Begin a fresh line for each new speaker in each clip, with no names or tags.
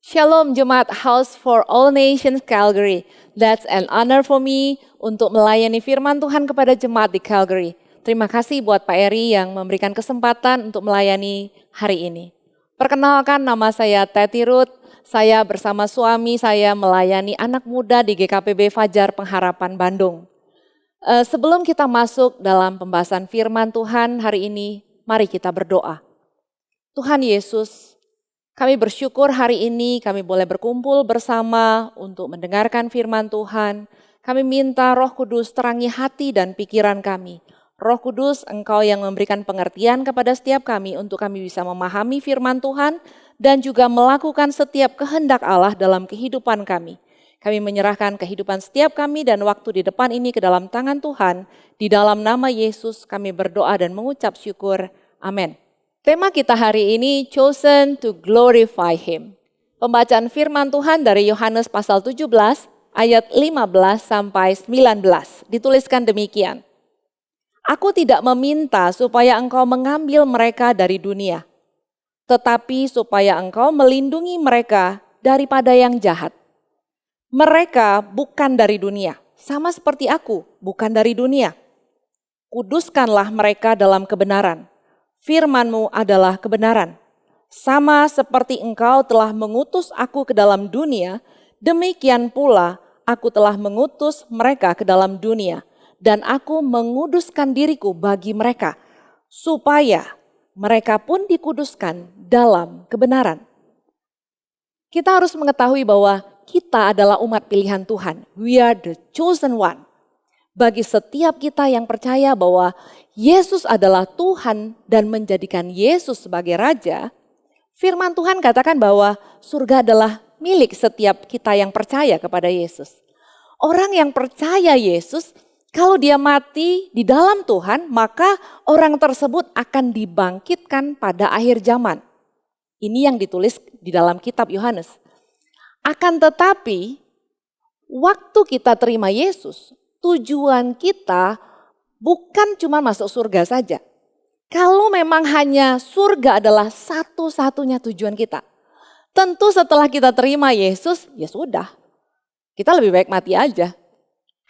Shalom Jemaat House for All Nations Calgary. That's an honor for me untuk melayani firman Tuhan kepada jemaat di Calgary. Terima kasih buat Pak Eri yang memberikan kesempatan untuk melayani hari ini. Perkenalkan, nama saya Teti Ruth. Saya bersama suami saya melayani anak muda di GKPB Fajar Pengharapan Bandung. Sebelum kita masuk dalam pembahasan firman Tuhan hari ini, mari kita berdoa. Tuhan Yesus, kami bersyukur hari ini kami boleh berkumpul bersama untuk mendengarkan firman Tuhan. Kami minta Roh Kudus terangi hati dan pikiran kami. Roh Kudus, Engkau yang memberikan pengertian kepada setiap kami untuk kami bisa memahami firman Tuhan dan juga melakukan setiap kehendak Allah dalam kehidupan kami. Kami menyerahkan kehidupan setiap kami dan waktu di depan ini ke dalam tangan Tuhan. Di dalam nama Yesus kami berdoa dan mengucap syukur. Amin. Tema kita hari ini, Chosen to Glorify Him. Pembacaan firman Tuhan dari Yohanes pasal 17 ayat 15 sampai 19. Dituliskan demikian. Aku tidak meminta supaya engkau mengambil mereka dari dunia, tetapi supaya engkau melindungi mereka daripada yang jahat. Mereka bukan dari dunia, sama seperti aku bukan dari dunia. Kuduskanlah mereka dalam kebenaran. Firman-Mu adalah kebenaran. Sama seperti Engkau telah mengutus aku ke dalam dunia, demikian pula aku telah mengutus mereka ke dalam dunia. Dan aku menguduskan diriku bagi mereka, supaya mereka pun dikuduskan dalam kebenaran. Kita harus mengetahui bahwa kita adalah umat pilihan Tuhan. We are the chosen one. Bagi setiap kita yang percaya bahwa Yesus adalah Tuhan dan menjadikan Yesus sebagai Raja, firman Tuhan katakan bahwa surga adalah milik setiap kita yang percaya kepada Yesus. Orang yang percaya Yesus, kalau dia mati di dalam Tuhan, maka orang tersebut akan dibangkitkan pada akhir zaman. Ini yang ditulis di dalam kitab Yohanes. Akan tetapi, waktu kita terima Yesus, tujuan kita bukan cuma masuk surga saja. Kalau memang hanya surga adalah satu-satunya tujuan kita, tentu setelah kita terima Yesus, ya sudah, kita lebih baik mati aja.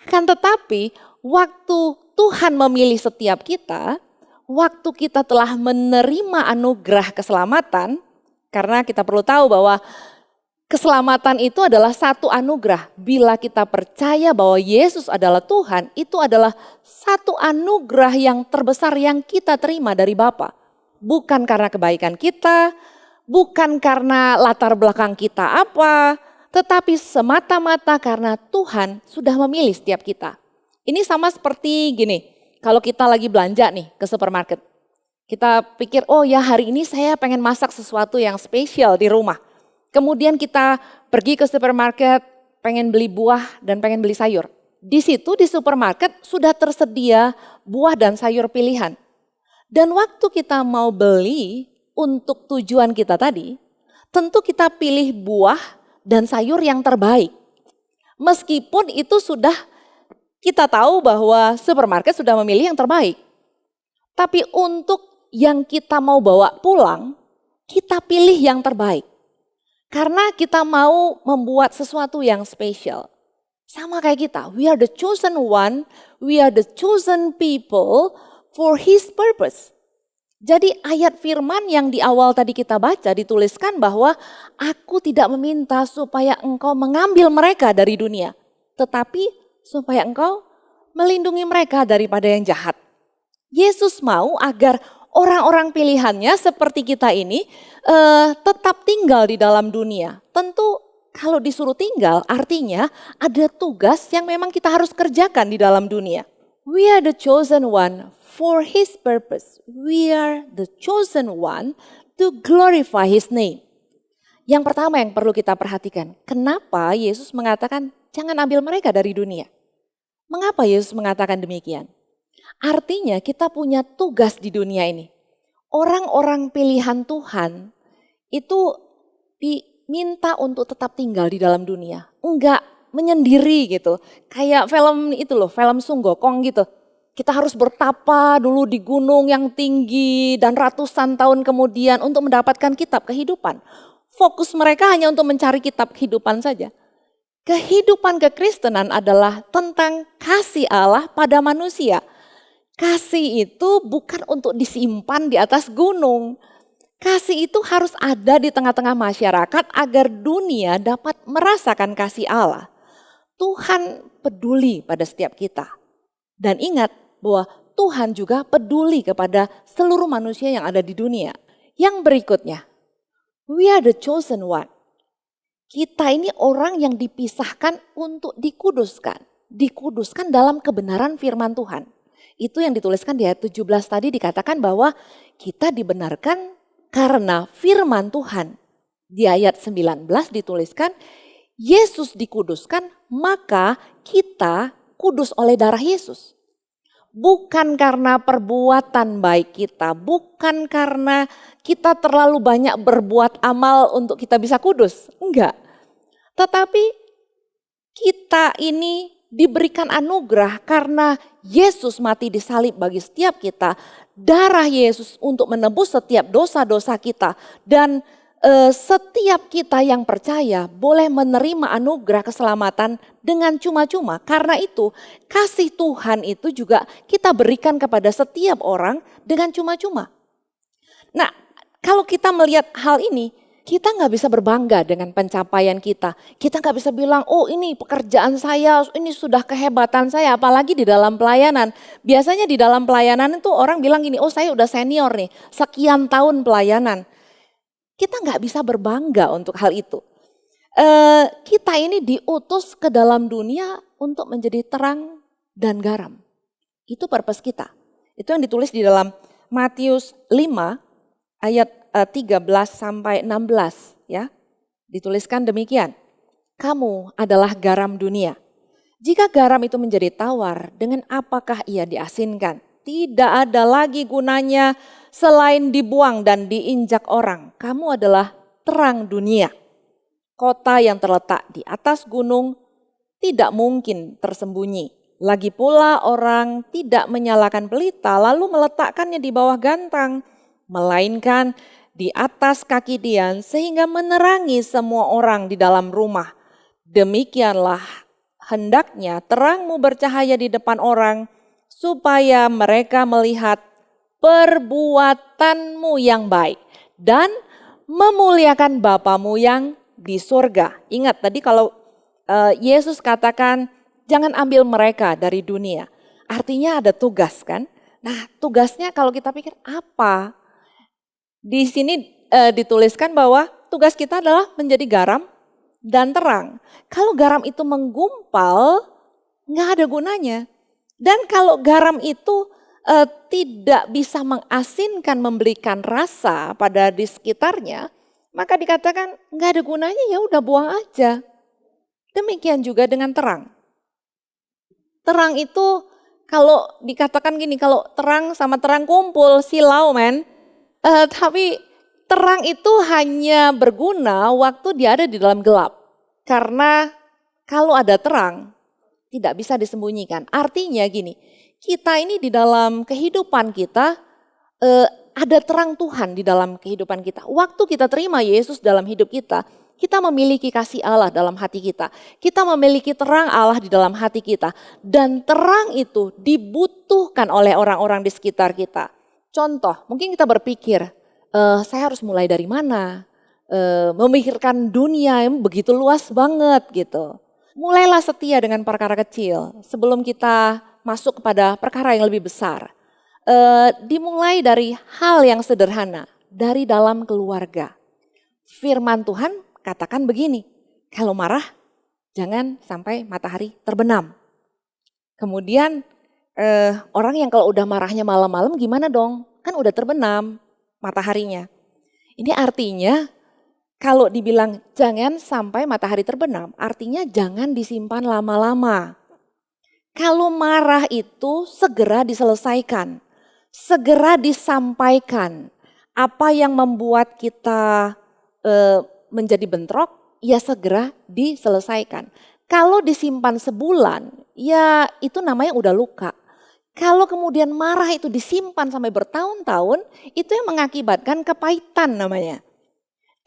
Kan tetapi, waktu Tuhan memilih setiap kita, waktu kita telah menerima anugerah keselamatan, karena kita perlu tahu bahwa keselamatan itu adalah satu anugerah. Bila kita percaya bahwa Yesus adalah Tuhan, itu adalah satu anugerah yang terbesar yang kita terima dari Bapa. Bukan karena kebaikan kita, bukan karena latar belakang kita apa, tetapi semata-mata karena Tuhan sudah memilih setiap kita. Ini sama seperti gini, kalau kita lagi belanja nih ke supermarket. Kita pikir, oh ya hari ini saya pengen masak sesuatu yang spesial di rumah. Kemudian kita pergi ke supermarket, pengen beli buah dan pengen beli sayur. Di situ di supermarket sudah tersedia buah dan sayur pilihan. Dan waktu kita mau beli untuk tujuan kita tadi, tentu kita pilih buah dan sayur yang terbaik. Meskipun itu sudah kita tahu bahwa supermarket sudah memilih yang terbaik. Tapi untuk yang kita mau bawa pulang, kita pilih yang terbaik. Karena kita mau membuat sesuatu yang spesial. Sama kayak kita, we are the chosen one, we are the chosen people for His purpose. Jadi ayat firman yang di awal tadi kita baca dituliskan bahwa aku tidak meminta supaya engkau mengambil mereka dari dunia. Tetapi supaya engkau melindungi mereka daripada yang jahat. Yesus mau agar orang-orang pilihannya seperti kita ini tetap tinggal di dalam dunia. Tentu kalau disuruh tinggal artinya ada tugas yang memang kita harus kerjakan di dalam dunia. We are the chosen one for His purpose. We are the chosen one to glorify His name. Yang pertama yang perlu kita perhatikan, kenapa Yesus mengatakan jangan ambil mereka dari dunia? Mengapa Yesus mengatakan demikian? Artinya kita punya tugas di dunia ini. Orang-orang pilihan Tuhan itu diminta untuk tetap tinggal di dalam dunia. Enggak menyendiri gitu. Kayak film itu loh, film Sung Gokong gitu. Kita harus bertapa dulu di gunung yang tinggi dan ratusan tahun kemudian untuk mendapatkan kitab kehidupan. fokus mereka hanya untuk mencari kitab kehidupan saja. Kehidupan kekristenan adalah tentang kasih Allah pada manusia. Kasih itu bukan untuk disimpan di atas gunung. Kasih itu harus ada di tengah-tengah masyarakat agar dunia dapat merasakan kasih Allah. Tuhan peduli pada setiap kita. Dan ingat bahwa Tuhan juga peduli kepada seluruh manusia yang ada di dunia. Yang berikutnya, we are the chosen one. Kita ini orang yang dipisahkan untuk dikuduskan. Dikuduskan dalam kebenaran firman Tuhan. Itu yang dituliskan di ayat 17 tadi dikatakan bahwa kita dibenarkan karena firman Tuhan. Di ayat 19 dituliskan, Yesus dikuduskan, maka kita kudus oleh darah Yesus. Bukan karena perbuatan baik kita, bukan karena kita terlalu banyak berbuat amal untuk kita bisa kudus. Enggak. Tetapi kita ini diberikan anugerah karena Yesus mati di salib bagi setiap kita. Darah Yesus untuk menebus setiap dosa-dosa kita. Dan setiap kita yang percaya boleh menerima anugerah keselamatan dengan cuma-cuma. Karena itu kasih Tuhan itu juga kita berikan kepada setiap orang dengan cuma-cuma. Nah, kalau kita melihat hal ini, kita nggak bisa berbangga dengan pencapaian kita. Kita nggak bisa bilang, oh ini pekerjaan saya, ini sudah kehebatan saya. Apalagi di dalam pelayanan. Biasanya di dalam pelayanan itu orang bilang gini, oh saya udah senior nih, sekian tahun pelayanan. Kita nggak bisa berbangga untuk hal itu. Kita ini diutus ke dalam dunia untuk menjadi terang dan garam. Itu purpose kita. Itu yang ditulis di dalam Matius 5 ayat 13 sampai 16 ya. Dituliskan demikian. Kamu adalah garam dunia. Jika garam itu menjadi tawar, dengan apakah ia diasinkan? Tidak ada lagi gunanya selain dibuang dan diinjak orang. Kamu adalah terang dunia. Kota yang terletak di atas gunung tidak mungkin tersembunyi. Lagi pula orang tidak menyalakan pelita lalu meletakkannya di bawah gantang, melainkan di atas kaki dian sehingga menerangi semua orang di dalam rumah. Demikianlah hendaknya terangmu bercahaya di depan orang supaya mereka melihat perbuatanmu yang baik dan memuliakan Bapamu yang di surga. Ingat tadi kalau Yesus katakan jangan ambil mereka dari dunia. Artinya ada tugas kan. Nah tugasnya kalau kita pikir apa? Di sini dituliskan bahwa tugas kita adalah menjadi garam dan terang. Kalau garam itu menggumpal, nggak ada gunanya. Dan kalau garam itu tidak bisa mengasinkan, memberikan rasa pada di sekitarnya, maka dikatakan nggak ada gunanya, ya udah buang aja. Demikian juga dengan terang. Terang itu kalau dikatakan gini, kalau terang sama terang kumpul, silau men. Tapi terang itu hanya berguna waktu dia ada di dalam gelap. Karena kalau ada terang tidak bisa disembunyikan. Artinya gini, kita ini di dalam kehidupan kita ada terang Tuhan di dalam kehidupan kita. Waktu kita terima Yesus dalam hidup kita, kita memiliki kasih Allah dalam hati kita. Kita memiliki terang Allah di dalam hati kita. Dan terang itu dibutuhkan oleh orang-orang di sekitar kita. Contoh, mungkin kita berpikir, saya harus mulai dari mana? Memikirkan dunia yang begitu luas banget gitu. Mulailah setia dengan perkara kecil sebelum kita masuk kepada perkara yang lebih besar. Dimulai dari hal yang sederhana, dari dalam keluarga. Firman Tuhan katakan begini, kalau marah jangan sampai matahari terbenam. Kemudian orang yang kalau udah marahnya malam-malam gimana dong? Kan udah terbenam mataharinya. Ini artinya kalau dibilang jangan sampai matahari terbenam, artinya jangan disimpan lama-lama. Kalau marah itu segera diselesaikan, segera disampaikan. Apa yang membuat kita menjadi bentrok, ya segera diselesaikan. Kalau disimpan sebulan, ya itu namanya udah luka. Kalau kemudian marah itu disimpan sampai bertahun-tahun, itu yang mengakibatkan kepahitan namanya.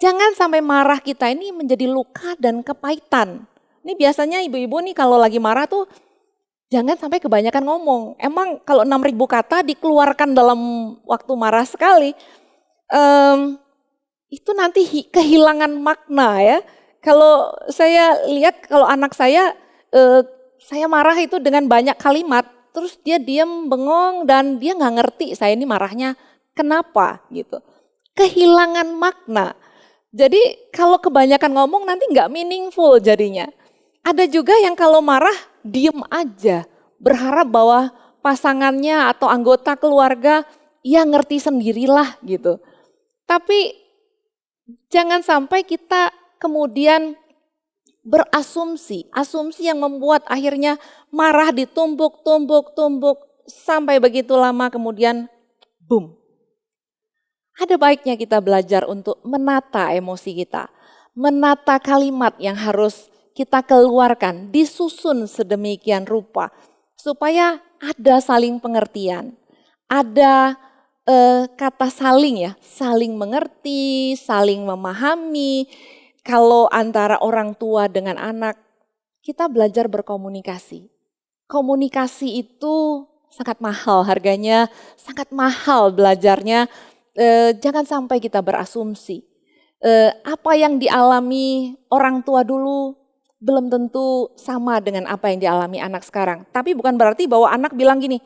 Jangan sampai marah kita ini menjadi luka dan kepahitan. Ini biasanya ibu-ibu nih kalau lagi marah tuh jangan sampai kebanyakan ngomong. Emang kalau 6.000 kata dikeluarkan dalam waktu marah sekali, itu nanti kehilangan makna ya. Kalau saya lihat kalau anak saya marah itu dengan banyak kalimat, terus dia diam bengong dan dia nggak ngerti saya ini marahnya kenapa gitu. Kehilangan makna. Jadi kalau kebanyakan ngomong nanti nggak meaningful jadinya. Ada juga yang kalau marah diem aja, berharap bahwa pasangannya atau anggota keluarga ya ngerti sendirilah gitu. Tapi jangan sampai kita kemudian berasumsi, asumsi yang membuat akhirnya marah ditumpuk sampai begitu lama kemudian boom. Ada baiknya kita belajar untuk menata emosi kita, menata kalimat yang harus kita keluarkan, disusun sedemikian rupa supaya ada saling pengertian, ada kata saling ya, saling mengerti, saling memahami. Kalau antara orang tua dengan anak, kita belajar berkomunikasi. Komunikasi itu sangat mahal harganya, sangat mahal belajarnya. Jangan sampai kita berasumsi. Apa yang dialami orang tua dulu belum tentu sama dengan apa yang dialami anak sekarang. Tapi bukan berarti bahwa anak bilang gini,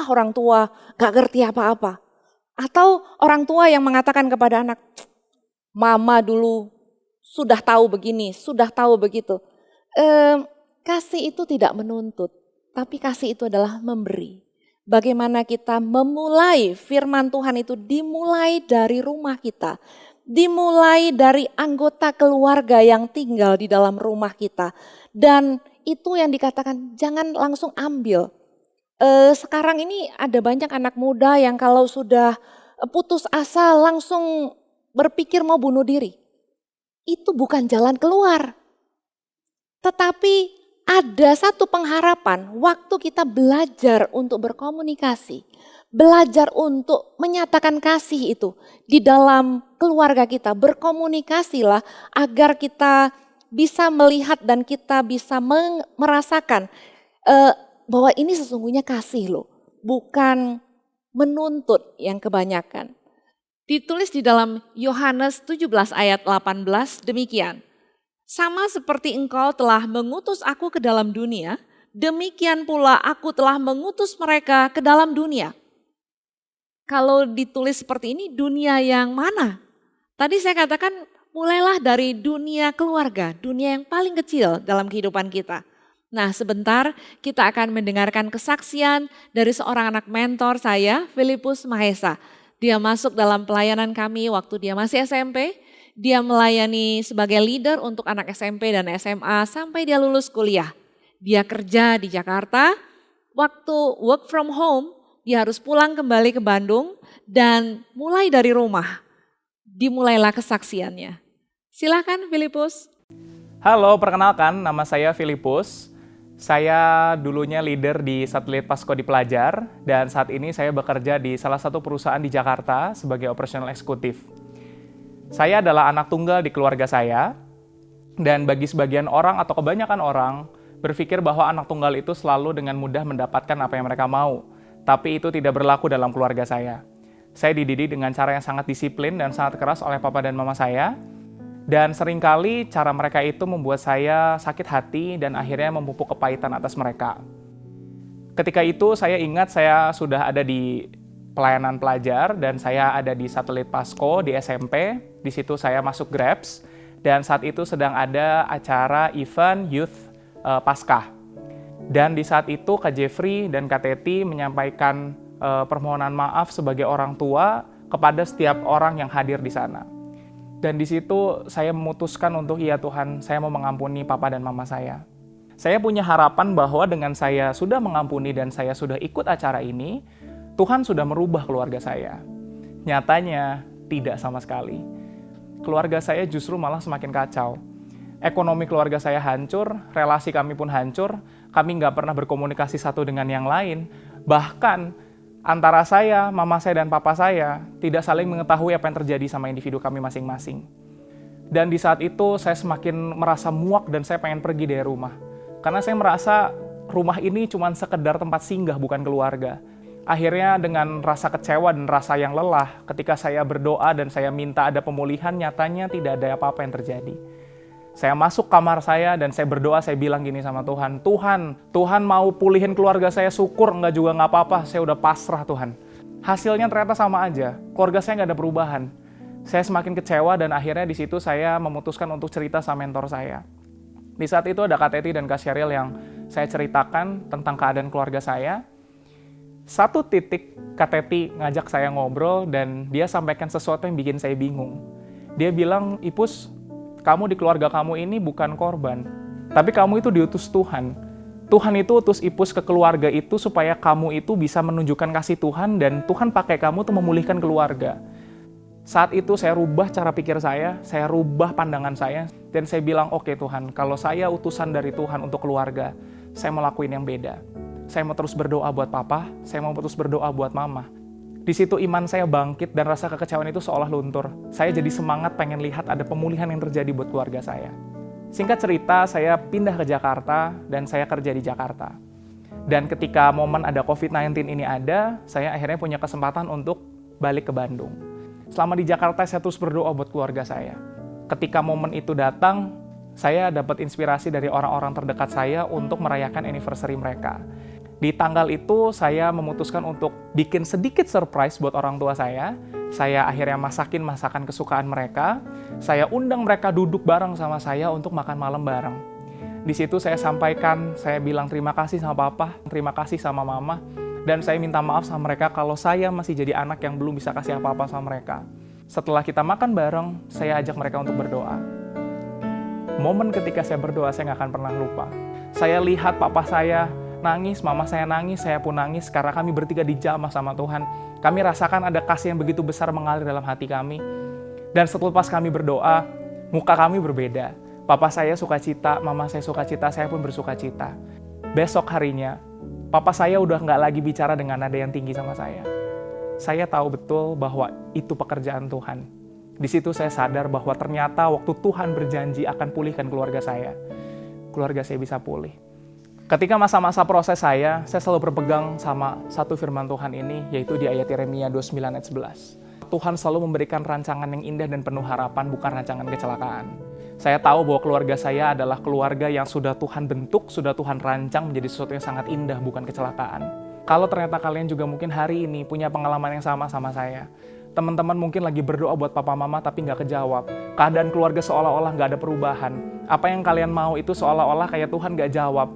orang tua gak ngerti apa-apa. Atau orang tua yang mengatakan kepada anak, mama dulu sudah tahu begini, sudah tahu begitu. Kasih itu tidak menuntut, tapi kasih itu adalah memberi. Bagaimana kita memulai firman Tuhan itu dimulai dari rumah kita. Dimulai dari anggota keluarga yang tinggal di dalam rumah kita. Dan itu yang dikatakan jangan langsung ambil. Sekarang ini ada banyak anak muda yang kalau sudah putus asa langsung berpikir mau bunuh diri. Itu bukan jalan keluar. Tetapi ada satu pengharapan waktu kita belajar untuk berkomunikasi, belajar untuk menyatakan kasih itu di dalam keluarga kita. Berkomunikasilah agar kita bisa melihat dan kita bisa merasakan bahwa ini sesungguhnya kasih loh, bukan menuntut yang kebanyakan. Ditulis di dalam Yohanes 17 ayat 18 demikian. Sama seperti engkau telah mengutus aku ke dalam dunia, demikian pula aku telah mengutus mereka ke dalam dunia. Kalau ditulis seperti ini, dunia yang mana? Tadi saya katakan mulailah dari dunia keluarga, dunia yang paling kecil dalam kehidupan kita. Nah, sebentar kita akan mendengarkan kesaksian dari seorang anak mentor saya, Filipus Mahesa. Dia masuk dalam pelayanan kami waktu dia masih SMP. Dia melayani sebagai leader untuk anak SMP dan SMA sampai dia lulus kuliah. Dia kerja di Jakarta, waktu work from home dia harus pulang kembali ke Bandung dan mulai dari rumah. Dimulailah kesaksiannya. Silakan Filipus.
Halo, perkenalkan nama saya Filipus. Saya dulunya leader di Satelit Pasko di Pelajar dan saat ini saya bekerja di salah satu perusahaan di Jakarta sebagai operational eksekutif. Saya adalah anak tunggal di keluarga saya, dan bagi sebagian orang atau kebanyakan orang berpikir bahwa anak tunggal itu selalu dengan mudah mendapatkan apa yang mereka mau. Tapi itu tidak berlaku dalam keluarga saya. Saya dididik dengan cara yang sangat disiplin dan sangat keras oleh papa dan mama saya. Dan seringkali cara mereka itu membuat saya sakit hati dan akhirnya memupuk kepahitan atas mereka. Ketika itu saya ingat saya sudah ada di pelayanan pelajar dan saya ada di Satelit Pasko di SMP. Di situ saya masuk Grabs dan saat itu sedang ada acara event Youth Paskah. Dan di saat itu Kak Jeffrey dan Kak Teti menyampaikan permohonan maaf sebagai orang tua kepada setiap orang yang hadir di sana. Dan di situ saya memutuskan untuk iya Tuhan, saya mau mengampuni papa dan mama saya. Saya punya harapan bahwa dengan saya sudah mengampuni dan saya sudah ikut acara ini, Tuhan sudah merubah keluarga saya. Nyatanya tidak sama sekali. Keluarga saya justru malah semakin kacau. Ekonomi keluarga saya hancur, relasi kami pun hancur, kami nggak pernah berkomunikasi satu dengan yang lain. Bahkan antara saya, mama saya, dan papa saya tidak saling mengetahui apa yang terjadi sama individu kami masing-masing. Dan di saat itu saya semakin merasa muak dan saya pengen pergi dari rumah. Karena saya merasa rumah ini cuma sekedar tempat singgah, bukan keluarga. Akhirnya dengan rasa kecewa dan rasa yang lelah, ketika saya berdoa dan saya minta ada pemulihan, nyatanya tidak ada apa-apa yang terjadi. Saya masuk kamar saya dan saya berdoa, saya bilang gini sama Tuhan, Tuhan mau pulihin keluarga saya, syukur, enggak juga nggak apa-apa, saya udah pasrah Tuhan. Hasilnya ternyata sama aja, keluarga saya nggak ada perubahan. Saya semakin kecewa dan akhirnya di situ saya memutuskan untuk cerita sama mentor saya. Di saat itu ada Kak Teti dan Kak Sheryl yang saya ceritakan tentang keadaan keluarga saya. Satu titik Kak Teti ngajak saya ngobrol dan dia sampaikan sesuatu yang bikin saya bingung. Dia bilang, Ipus, kamu di keluarga kamu ini bukan korban, tapi kamu itu diutus Tuhan. Tuhan itu utus Ipus ke keluarga itu supaya kamu itu bisa menunjukkan kasih Tuhan dan Tuhan pakai kamu untuk memulihkan keluarga. Saat itu saya rubah cara pikir saya rubah pandangan saya, dan saya bilang, oke Tuhan, kalau saya utusan dari Tuhan untuk keluarga, saya mau lakuin yang beda. Saya mau terus berdoa buat papa, saya mau terus berdoa buat mama. Di situ iman saya bangkit dan rasa kekecewaan itu seolah luntur. Saya jadi semangat pengen lihat ada pemulihan yang terjadi buat keluarga saya. Singkat cerita, saya pindah ke Jakarta dan saya kerja di Jakarta. Dan ketika momen ada COVID-19 ini ada, saya akhirnya punya kesempatan untuk balik ke Bandung. Selama di Jakarta, saya terus berdoa buat keluarga saya. Ketika momen itu datang, saya dapat inspirasi dari orang-orang terdekat saya untuk merayakan anniversary mereka. Di tanggal itu, saya memutuskan untuk bikin sedikit surprise buat orang tua saya. Saya akhirnya masakin masakan kesukaan mereka. Saya undang mereka duduk bareng sama saya untuk makan malam bareng. Di situ saya sampaikan, saya bilang terima kasih sama papa, terima kasih sama mama. Dan saya minta maaf sama mereka kalau saya masih jadi anak yang belum bisa kasih apa-apa sama mereka. Setelah kita makan bareng, saya ajak mereka untuk berdoa. Momen ketika saya berdoa, saya nggak akan pernah lupa. Saya lihat papa saya nangis, mama saya nangis, saya pun nangis karena kami bertiga dijamah sama Tuhan. Kami rasakan ada kasih yang begitu besar mengalir dalam hati kami. Dan setelah kami berdoa, muka kami berbeda. Papa saya sukacita, mama saya sukacita, saya pun bersukacita. Besok harinya, papa saya udah nggak lagi bicara dengan nada yang tinggi sama saya. Saya tahu betul bahwa itu pekerjaan Tuhan. Di situ saya sadar bahwa ternyata waktu Tuhan berjanji akan pulihkan keluarga saya bisa pulih. Ketika masa-masa proses saya selalu berpegang sama satu firman Tuhan ini, yaitu di ayat Yeremia 29 ayat 11. Tuhan selalu memberikan rancangan yang indah dan penuh harapan, bukan rancangan kecelakaan. Saya tahu bahwa keluarga saya adalah keluarga yang sudah Tuhan bentuk, sudah Tuhan rancang menjadi sesuatu yang sangat indah, bukan kecelakaan. Kalau ternyata kalian juga mungkin hari ini punya pengalaman yang sama saya. Teman-teman mungkin lagi berdoa buat papa mama tapi nggak kejawab. Keadaan keluarga seolah-olah nggak ada perubahan. Apa yang kalian mau itu seolah-olah kayak Tuhan nggak jawab.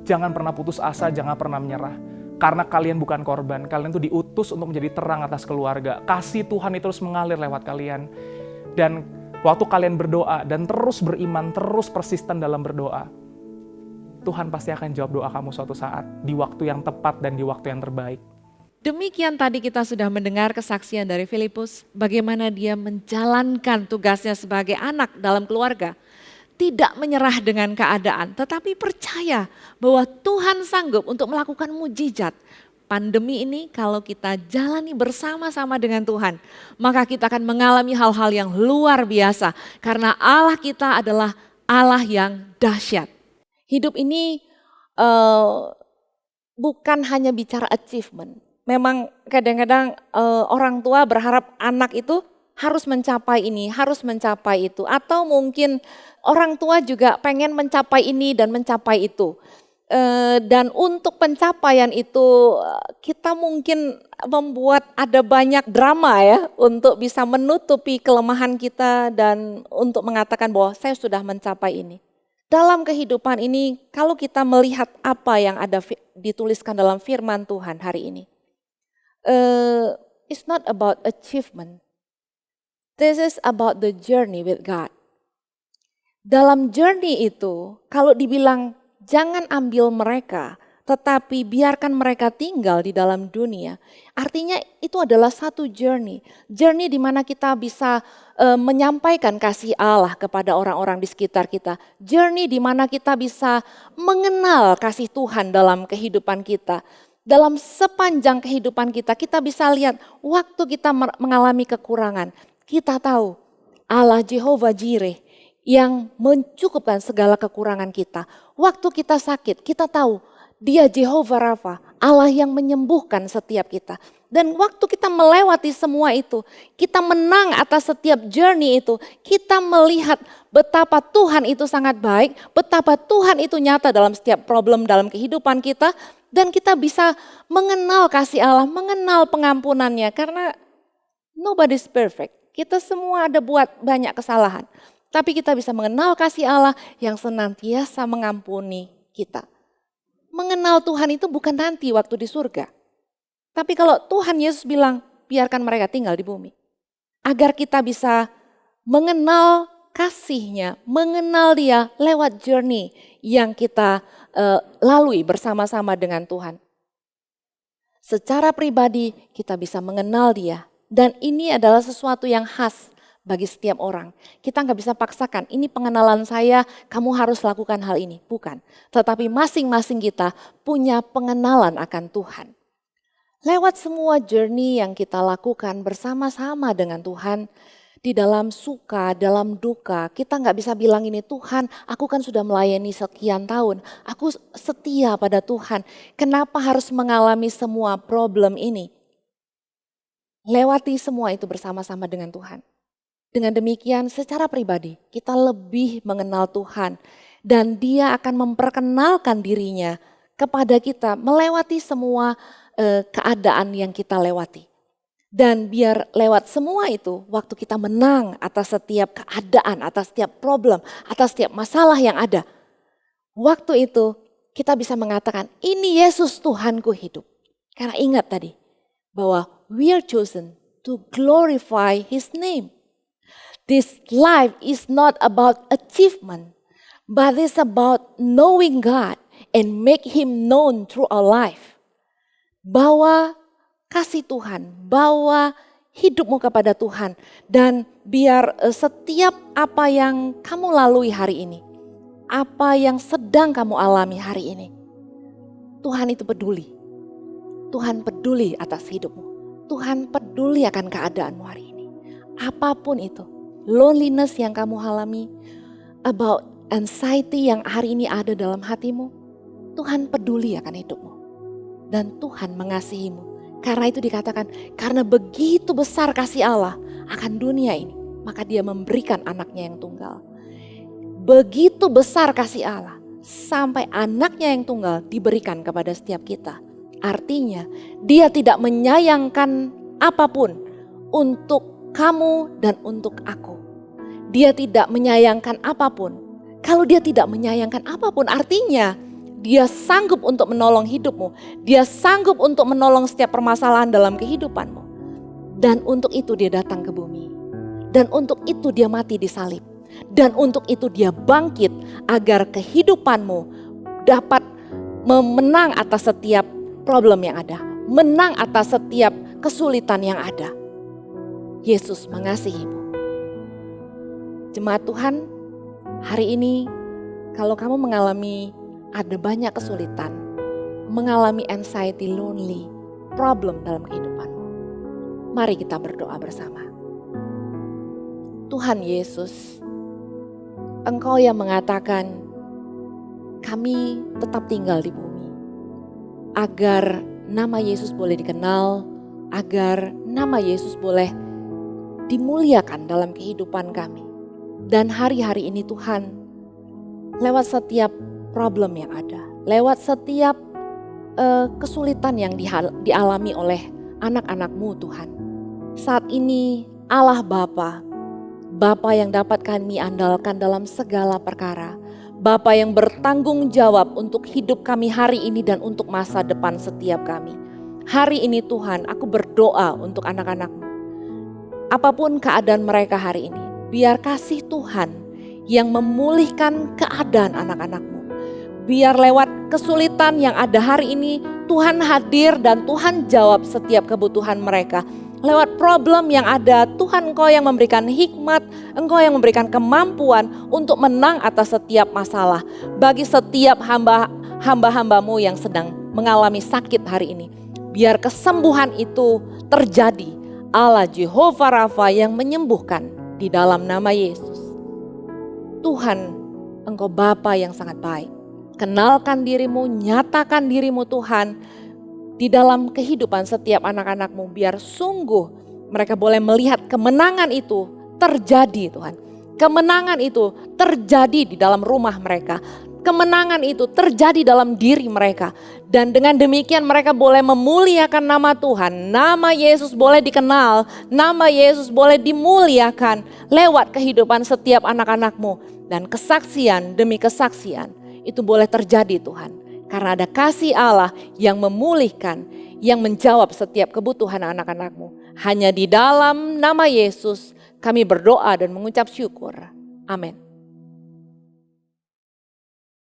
Jangan pernah putus asa, jangan pernah menyerah. Karena kalian bukan korban, kalian tuh diutus untuk menjadi terang atas keluarga. Kasih Tuhan itu terus mengalir lewat kalian. Dan waktu kalian berdoa dan terus beriman, terus persisten dalam berdoa, Tuhan pasti akan jawab doa kamu suatu saat, di waktu yang tepat dan di waktu yang terbaik.
Demikian tadi kita sudah mendengar kesaksian dari Filipus, bagaimana dia menjalankan tugasnya sebagai anak dalam keluarga. Tidak menyerah dengan keadaan, tetapi percaya bahwa Tuhan sanggup untuk melakukan mujizat. Pandemi ini kalau kita jalani bersama-sama dengan Tuhan, maka kita akan mengalami hal-hal yang luar biasa. Karena Allah kita adalah Allah yang dahsyat. Hidup ini bukan hanya bicara achievement. Memang kadang-kadang orang tua berharap anak itu harus mencapai ini, harus mencapai itu. Atau mungkin orang tua juga pengen mencapai ini dan mencapai itu. Dan untuk pencapaian itu kita mungkin membuat ada banyak drama ya untuk bisa menutupi kelemahan kita dan untuk mengatakan bahwa saya sudah mencapai ini. Dalam kehidupan ini kalau kita melihat apa yang ada dituliskan dalam firman Tuhan hari ini. It's not about achievement. This is about the journey with God. Dalam journey itu, kalau dibilang jangan ambil mereka, tetapi biarkan mereka tinggal di dalam dunia. Artinya itu adalah satu journey. Journey di mana kita bisa menyampaikan kasih Allah kepada orang-orang di sekitar kita. Journey di mana kita bisa mengenal kasih Tuhan dalam kehidupan kita. Dalam sepanjang kehidupan kita, kita bisa lihat waktu kita mengalami kekurangan. Kita tahu Allah Jehovah Jireh yang mencukupkan segala kekurangan kita. Waktu kita sakit, kita tahu Dia Jehovah Rafa, Allah yang menyembuhkan setiap kita. Dan waktu kita melewati semua itu, kita menang atas setiap journey itu, kita melihat betapa Tuhan itu sangat baik, betapa Tuhan itu nyata dalam setiap problem dalam kehidupan kita, dan kita bisa mengenal kasih Allah, mengenal pengampunannya, karena nobody's perfect. Kita semua ada buat banyak kesalahan, tapi kita bisa mengenal kasih Allah yang senantiasa mengampuni kita. Mengenal Tuhan itu bukan nanti waktu di surga. Tapi kalau Tuhan Yesus bilang, biarkan mereka tinggal di bumi. Agar kita bisa mengenal kasih-Nya, mengenal Dia lewat journey yang kita lalui bersama-sama dengan Tuhan. Secara pribadi kita bisa mengenal Dia. Dan ini adalah sesuatu yang khas bagi setiap orang. Kita nggak bisa paksakan, ini pengenalan saya, kamu harus lakukan hal ini. Bukan. Tetapi masing-masing kita punya pengenalan akan Tuhan. Lewat semua journey yang kita lakukan bersama-sama dengan Tuhan, di dalam suka, dalam duka, kita nggak bisa bilang ini, Tuhan, aku kan sudah melayani sekian tahun, aku setia pada Tuhan, kenapa harus mengalami semua problem ini? Lewati semua itu bersama-sama dengan Tuhan. Dengan demikian secara pribadi kita lebih mengenal Tuhan dan Dia akan memperkenalkan dirinya kepada kita melewati semua keadaan yang kita lewati. Dan biar lewat semua itu, waktu kita menang atas setiap keadaan, atas setiap problem, atas setiap masalah yang ada. Waktu itu kita bisa mengatakan, ini Yesus Tuhanku hidup. Karena ingat tadi, bahwa we are chosen to glorify His name. This life is not about achievement, but it's about knowing God and make Him known through our life. Bawa kasih Tuhan, bawa hidupmu kepada Tuhan. Dan biar setiap apa yang kamu lalui hari ini, apa yang sedang kamu alami hari ini, Tuhan itu peduli. Tuhan peduli atas hidupmu. Tuhan peduli akan keadaanmu hari ini. Apapun itu, loneliness yang kamu alami, about anxiety yang hari ini ada dalam hatimu, Tuhan peduli akan hidupmu. Dan Tuhan mengasihimu. Karena itu dikatakan, karena begitu besar kasih Allah akan dunia ini, maka Dia memberikan anaknya yang tunggal. Begitu besar kasih Allah, sampai anaknya yang tunggal diberikan kepada setiap kita. Artinya, Dia tidak menyayangkan apapun untuk kamu dan untuk aku. Dia tidak menyayangkan apapun. Kalau Dia tidak menyayangkan apapun, artinya Dia sanggup untuk menolong hidupmu. Dia sanggup untuk menolong setiap permasalahan dalam kehidupanmu. Dan untuk itu Dia datang ke bumi. Dan untuk itu Dia mati di salib. Dan untuk itu Dia bangkit agar kehidupanmu dapat memenang atas setiap problem yang ada. Menang atas setiap kesulitan yang ada. Yesus mengasihimu. Jemaat Tuhan, hari ini kalau kamu mengalami ada banyak kesulitan, mengalami anxiety, lonely, problem dalam kehidupanmu. Mari kita berdoa bersama. Tuhan Yesus, Engkau yang mengatakan kami tetap tinggal di bumi. Agar nama Yesus boleh dikenal, agar nama Yesus boleh dimuliakan dalam kehidupan kami. Dan hari-hari ini Tuhan, lewat setiap problem yang ada, lewat setiap kesulitan yang dialami oleh anak-anak-Mu Tuhan. Saat ini Allah Bapa yang dapat kami andalkan dalam segala perkara. Bapa yang bertanggung jawab untuk hidup kami hari ini dan untuk masa depan setiap kami. Hari ini Tuhan, aku berdoa untuk anak-anak-Mu. Apapun keadaan mereka hari ini, biar kasih Tuhan yang memulihkan keadaan anak-anak-Mu. Biar lewat kesulitan yang ada hari ini, Tuhan hadir dan Tuhan jawab setiap kebutuhan mereka. Lewat problem yang ada, Tuhan Engkau yang memberikan hikmat, Engkau yang memberikan kemampuan untuk menang atas setiap masalah. Bagi setiap hamba-hambamu yang sedang mengalami sakit hari ini, biar kesembuhan itu terjadi. Allah Jehovah Rafa yang menyembuhkan di dalam nama Yesus. Tuhan, Engkau Bapa yang sangat baik. Kenalkan dirimu, nyatakan dirimu Tuhan di dalam kehidupan setiap anak-anak-Mu, biar sungguh mereka boleh melihat kemenangan itu terjadi Tuhan. Kemenangan itu terjadi di dalam rumah mereka. Kemenangan itu terjadi dalam diri mereka. Dan dengan demikian mereka boleh memuliakan nama Tuhan. Nama Yesus boleh dikenal. Nama Yesus boleh dimuliakan lewat kehidupan setiap anak-anak-Mu. Dan kesaksian demi kesaksian itu boleh terjadi Tuhan. Karena ada kasih Allah yang memulihkan, yang menjawab setiap kebutuhan anak-anak-Mu. Hanya di dalam nama Yesus kami berdoa dan mengucap syukur. Amin.